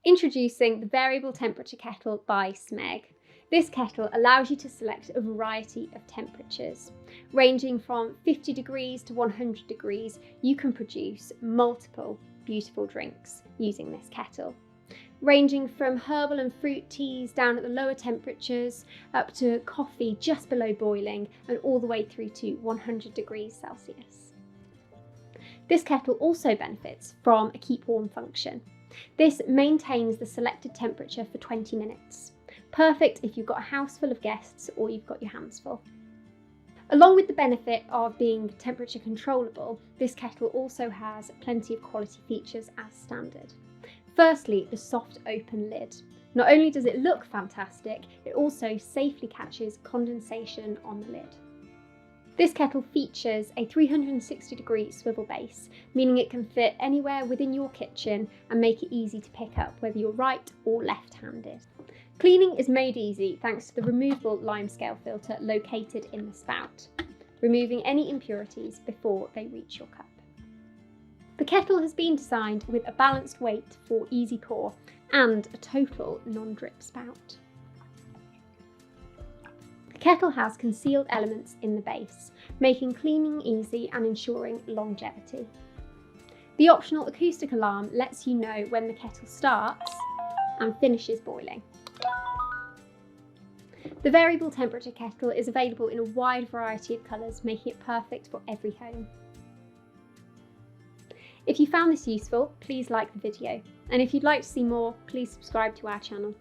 Introducing the Variable Temperature Kettle by Smeg. This kettle allows you to select a variety of temperatures. Ranging from 50 degrees to 100 degrees, you can produce multiple beautiful drinks using this kettle. Ranging from herbal and fruit teas down at the lower temperatures, up to coffee just below boiling, and all the way through to 100 degrees Celsius. This kettle also benefits from a keep warm function. This maintains the selected temperature for 20 minutes. Perfect if you've got a house full of guests or you've got your hands full. Along with the benefit of being temperature controllable, this kettle also has plenty of quality features as standard. Firstly, the soft open lid. Not only does it look fantastic, it also safely catches condensation on the lid. This kettle features a 360-degree swivel base, meaning it can fit anywhere within your kitchen and make it easy to pick up whether you're right or left-handed. Cleaning is made easy thanks to the removable limescale filter located in the spout, removing any impurities before they reach your cup. The kettle has been designed with a balanced weight for easy pour and a total non-drip spout. The kettle has concealed elements in the base, making cleaning easy and ensuring longevity. The optional acoustic alarm lets you know when the kettle starts and finishes boiling. The variable temperature kettle is available in a wide variety of colours, making it perfect for every home. If you found this useful, please like the video, and if you'd like to see more, please subscribe to our channel.